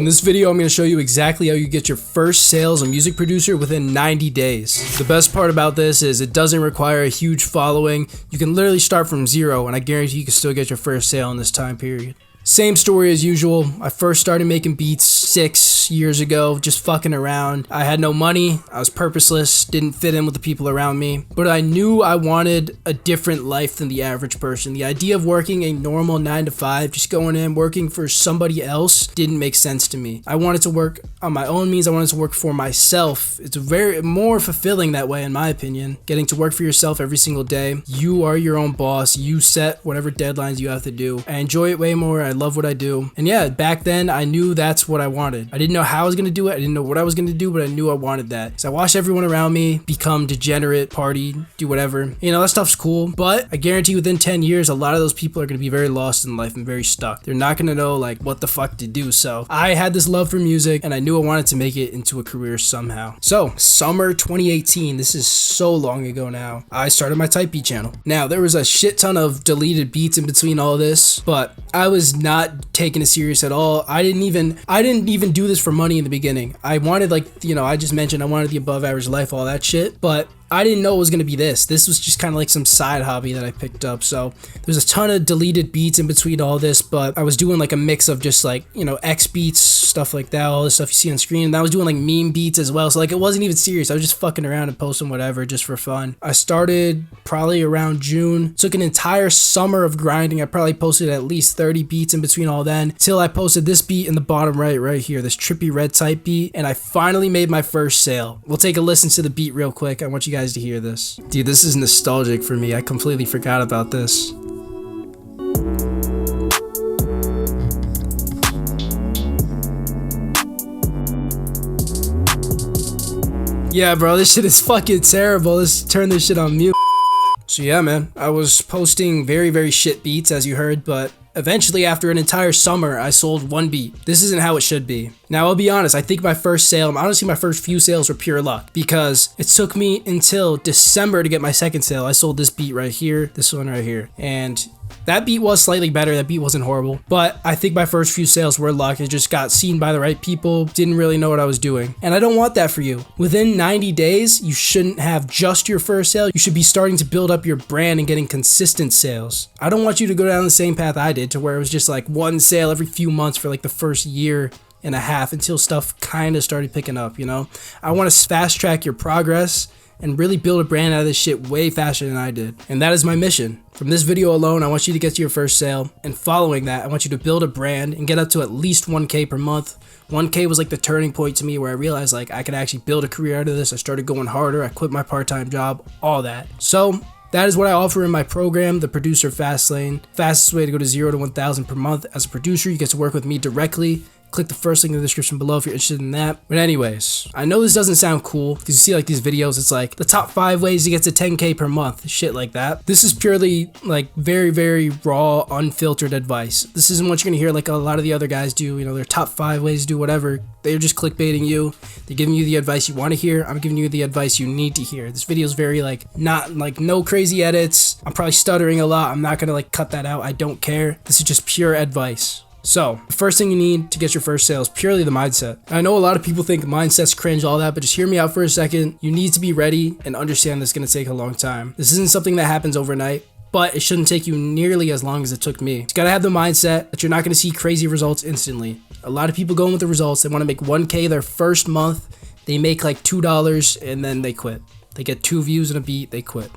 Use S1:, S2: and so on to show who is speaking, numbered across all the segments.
S1: In this video, I'm going to show you exactly how you get your first sale as a music producer within 90 days. The best part about this is it doesn't require a huge following. You can literally start from zero, and I guarantee you can still get your first sale in this time period. Same story as usual. I first started making beats 6 years ago, just fucking around. I had no money, I was purposeless, didn't fit in with the people around me, but I knew I wanted a different life than the average person. The idea of working a normal 9 to 5, just going in, working for somebody else, didn't make sense to me. I wanted to work on my own means, I wanted to work for myself. It's very more fulfilling that way, in my opinion. Getting to work for yourself every single day. You are your own boss, you set whatever deadlines you have to do. I enjoy it way more, I love what I do. And yeah, back then I knew that's what I wanted. I didn't know how I was gonna do it, I didn't know what I was gonna do, but I knew I wanted that. So I watched everyone around me become degenerate, party, do whatever. You know, that stuff's cool, but I guarantee within 10 years, a lot of those people are gonna be very lost in life and very stuck. They're not gonna know like what the fuck to do. So I had this love for music and I knew I wanted to make it into a career somehow. So summer 2018, this is so long ago now, I started my Type Beat channel. Now there was a shit ton of deleted beats in between all this, but I was not taking it serious at all. I didn't even do this for money in the beginning. I wanted, like, you know, I just mentioned I wanted the above average life, all that shit, but I didn't know it was going to be this. This was just kind of like some side hobby that I picked up. So there's a ton of deleted beats in between all this, but I was doing like a mix of just like, you know, X beats, stuff like that, all this stuff you see on screen. And I was doing like meme beats as well. So like it wasn't even serious. I was just fucking around and posting whatever just for fun. I started probably around June. Took an entire summer of grinding. I probably posted at least 30 beats in between all then, till I posted this beat in the bottom right here, this Trippie Redd type beat, and I finally made my first sale. We'll take a listen to the beat real quick. I want you guys to hear this. Dude, this is nostalgic for me. I completely forgot about this. Yeah, bro, this shit is fucking terrible. Let's turn this shit on mute. So yeah, man, I was posting very shit beats, as you heard, but eventually, after an entire summer, I sold one beat. This isn't how it should be. Now, I'll be honest, I think my first sale, honestly, my first few sales were pure luck, because it took me until December to get my second sale. I sold this beat right here, this one right here, and that beat was slightly better. That beat wasn't horrible, but I think my first few sales were luck. It just got seen by the right people, didn't really know what I was doing. And I don't want that for you. Within 90 days, you shouldn't have just your first sale. You should be starting to build up your brand and getting consistent sales. I don't want you to go down the same path I did, to where it was just like one sale every few months for like the first year and a half until stuff kind of started picking up, you know? I want to fast track your progress and really build a brand out of this shit way faster than I did. And that is my mission. From this video alone, I want you to get to your first sale, and following that, I want you to build a brand and get up to at least 1K per month. 1K was like the turning point to me, where I realized like I could actually build a career out of this. I started going harder, I quit my part-time job, all that. So that is what I offer in my program, the Producer Fast Lane. Fastest way to go to 0 to 1,000 per month. As a producer, you get to work with me directly. Click the first link in the description below if you're interested in that. But anyways, I know this doesn't sound cool, because you see like these videos, it's like the top 5 ways to get to 10K per month, shit like that. This is purely like very raw, unfiltered advice. This isn't what you're gonna hear like a lot of the other guys do, you know, their top 5 ways to do whatever. They're just clickbaiting you. They're giving you the advice you want to hear. I'm giving you the advice you need to hear. This video is very like, not like, no crazy edits. I'm probably stuttering a lot. I'm not gonna like cut that out. I don't care. This is just pure advice. So, the first thing you need to get your first sale is purely the mindset. I know a lot of people think mindset's cringe, all that, but just hear me out for a second. You need to be ready and understand this is going to take a long time. This isn't something that happens overnight, but it shouldn't take you nearly as long as it took me. You gotta have the mindset that you're not gonna see crazy results instantly. A lot of people go in with the results, they wanna make 1K their first month, they make like $2 and then they quit. They get 2 views in a beat, they quit.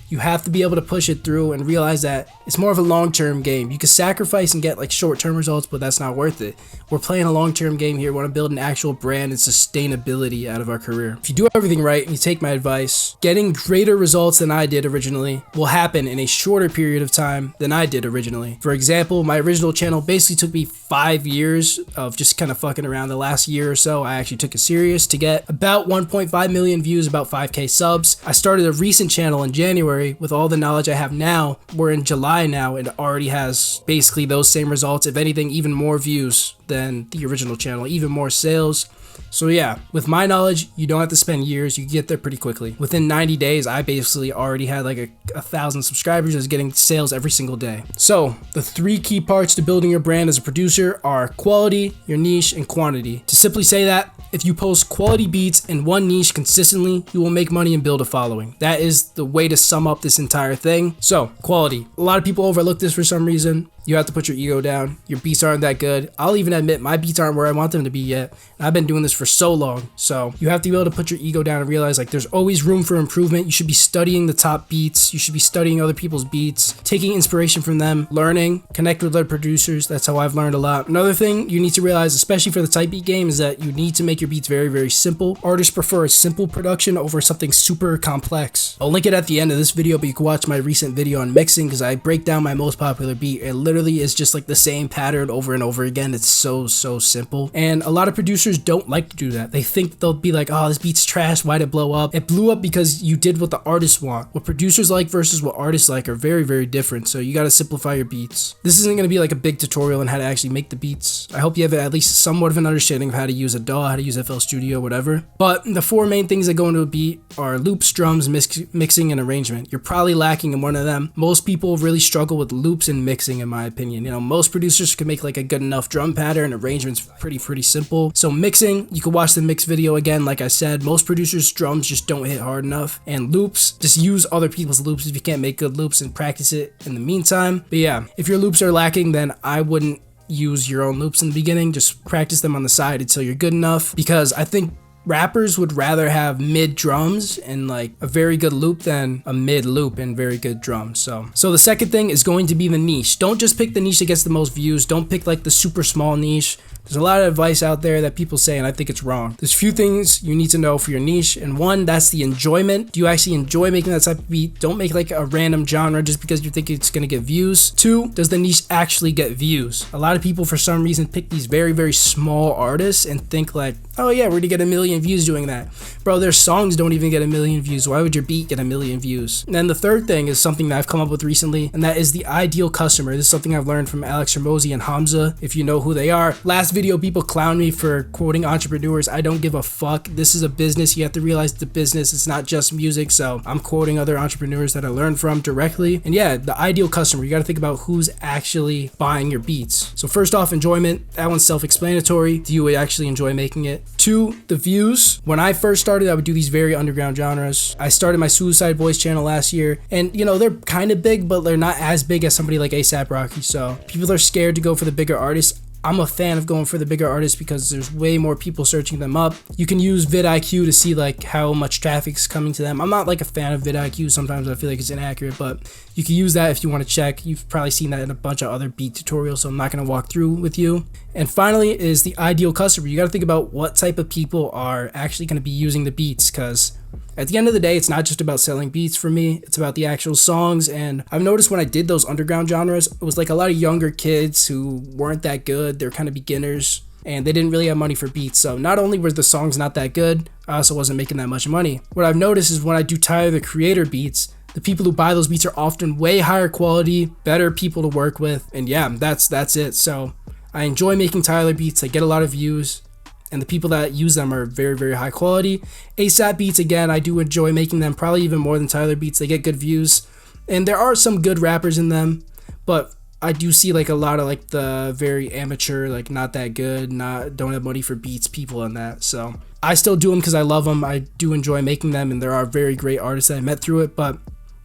S1: You have to be able to push it through and realize that it's more of a long-term game. You can sacrifice and get like short-term results, but that's not worth it. We're playing a long-term game here. We want to build an actual brand and sustainability out of our career. If you do everything right and you take my advice, getting greater results than I did originally will happen in a shorter period of time than I did originally. For example, my original channel basically took me 5 years of just kind of fucking around. The last year or so, I actually took it serious to get about 1.5 million views, about 5K subs. I started a recent channel in January January, with all the knowledge I have now, we're in July now, and it already has basically those same results. If anything, even more views than the original channel, even more sales. So yeah, with my knowledge, you don't have to spend years, you can get there pretty quickly. Within 90 days, I basically already had like 1,000 subscribers. I was getting sales every single day. So the 3 key parts to building your brand as a producer are quality, your niche, and quantity. To simply say that, if you post quality beats in one niche consistently, you will make money and build a following. That is the way to sum up this entire thing. So quality, a lot of people overlook this for some reason. You have to put your ego down. Your beats aren't that good. I'll even admit my beats aren't where I want them to be yet. I've been doing this for so long. So you have to be able to put your ego down and realize like there's always room for improvement. You should be studying the top beats. You should be studying other people's beats, taking inspiration from them, learning, connect with other producers. That's how I've learned a lot. Another thing you need to realize, especially for the type beat game, is that you need to make your beats very, very simple. Artists prefer a simple production over something super complex. I'll link it at the end of this video, but you can watch my recent video on mixing because I break down my most popular beat. It literally is just like the same pattern over and over again. It's so simple, and a lot of producers don't like to do that. They think they'll be like, oh, this beat's trash, why'd it blow up? It blew up because you did what the artists want. What producers like versus what artists like are very, very different, so you got to simplify your beats. This isn't going to be like a big tutorial on how to actually make the beats. I hope you have at least somewhat of an understanding of how to use a DAW, how to use FL Studio, whatever. But the 4 main things that go into a beat are loops, drums, mixing, and arrangement. You're probably lacking in one of them. Most people really struggle with loops and mixing, in my opinion. You know, most producers can make like a good enough drum pattern. Arrangement's pretty simple. So mixing, you can watch the mix video again. Like I said, most producers' drums just don't hit hard enough. And loops, just use other people's loops if you can't make good loops and practice it in the meantime. But yeah, if your loops are lacking, then I wouldn't use your own loops in the beginning. Just practice them on the side until you're good enough, because I think rappers would rather have mid drums and like a very good loop than a mid loop and very good drums. So the second thing is going to be the niche. Don't just pick the niche that gets the most views. Don't pick like the super small niche. There's a lot of advice out there that people say, and I think it's wrong. There's a few things you need to know for your niche, and one, that's the enjoyment. Do you actually enjoy making that type of beat? Don't make like a random genre just because you think it's gonna get views. 2, does the niche actually get views? A lot of people for some reason pick these very small artists and think like, oh yeah, we're gonna get 1 million views doing that. Bro, their songs don't even get 1 million views. Why would your beat get 1 million views? And then the third thing is something that I've come up with recently, and that is the ideal customer. This is something I've learned from Alex Hormozi and Hamza, if you know who they are. Last video, people clown me for quoting entrepreneurs. I don't give a fuck. This is a business. You have to realize it's a business. It's not just music. So I'm quoting other entrepreneurs that I learned from directly. And yeah, the ideal customer, you got to think about who's actually buying your beats. So first off, enjoyment. That one's self-explanatory. Do you actually enjoy making it? 2, the views. When I first started, I would do these very underground genres. I started my Suicide Boys channel last year, and you know, they're kind of big, but they're not as big as somebody like A$AP Rocky. So people are scared to go for the bigger artists. I'm a fan of going for the bigger artists because there's way more people searching them up. You can use vidIQ to see like how much traffic's coming to them. I'm not like a fan of vidIQ. Sometimes I feel like it's inaccurate, but you can use that if you want to check. You've probably seen that in a bunch of other beat tutorials, so I'm not going to walk through with you. And finally is the ideal customer. You got to think about what type of people are actually going to be using the beats, because at the end of the day, it's not just about selling beats for me, it's about the actual songs. And I've noticed when I did those underground genres, it was like a lot of younger kids who weren't that good. They're kind of beginners and they didn't really have money for beats. So not only were the songs not that good, I also wasn't making that much money. What I've noticed is when I do Tyler the Creator beats, the people who buy those beats are often way higher quality, better people to work with. And yeah, that's it. So I enjoy making Tyler beats. I get a lot of views, and the people that use them are very high quality. A$AP beats, again, I do enjoy making them probably even more than Tyler beats. They get good views, and there are some good rappers in them, but I do see like a lot of like the very amateur, like not that good, don't have money for beats people on that. So I still do them because I love them. I do enjoy making them, and there are very great artists that I met through it. But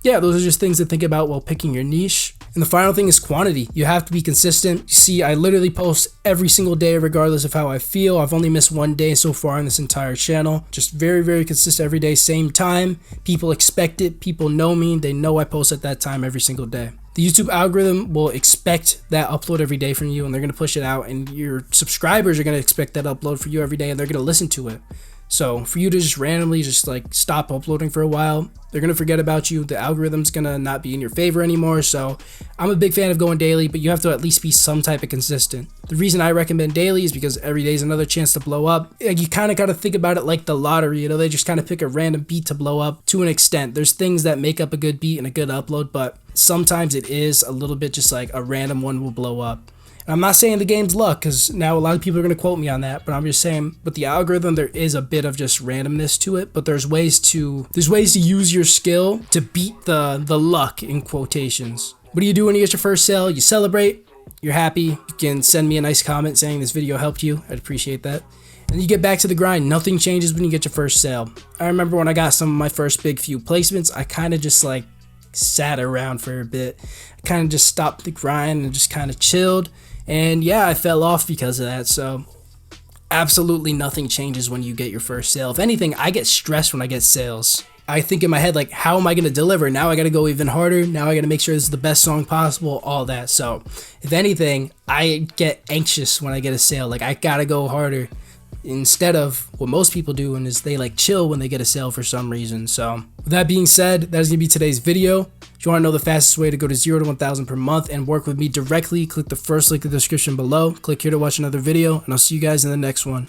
S1: yeah, those are just things to think about while picking your niche. And the final thing is quantity. You have to be consistent. You see, I literally post every single day regardless of how I feel. I've only missed 1 day so far on this entire channel. Just very consistent every day, same time. People expect it. People know me. They know I post at that time every single day. The YouTube algorithm will expect that upload every day from you, and they're going to push it out, and your subscribers are going to expect that upload for you every day, and they're going to listen to it. So for you to just randomly just like stop uploading for a while, they're going to forget about you. The algorithm's going to not be in your favor anymore. So I'm a big fan of going daily, but you have to at least be some type of consistent. The reason I recommend daily is because every day is another chance to blow up. Like, you kind of got to think about it like the lottery. You know, they just kind of pick a random beat to blow up to an extent. There's things that make up a good beat and a good upload, but sometimes it is a little bit just like a random one will blow up. And I'm not saying the game's luck, because now a lot of people are going to quote me on that, but I'm just saying with the algorithm, there is a bit of just randomness to it, but there's ways to use your skill to beat the luck in quotations. What do you do when you get your first sale? You celebrate, you're happy, you can send me a nice comment saying this video helped you. I'd appreciate that. And you get back to the grind. Nothing changes when you get your first sale. I remember when I got some of my first big few placements, I kind of just like sat around for a bit. I kind of just stopped the grind and just kind of chilled. And yeah, I fell off because of that. So absolutely nothing changes when you get your first sale. If anything, I get stressed when I get sales. I think in my head, like, how am I going to deliver? Now I got to go even harder. Now I got to make sure this is the best song possible, all that. So if anything, I get anxious when I get a sale. Like, I got to go harder instead of what most people do, and is they like chill when they get a sale for some reason. So with that being said, that is going to be today's video. If you want to know the fastest way to go to 0 to 1,000 per month and work with me directly, click the first link in the description below. Click here to watch another video, and I'll see you guys in the next one.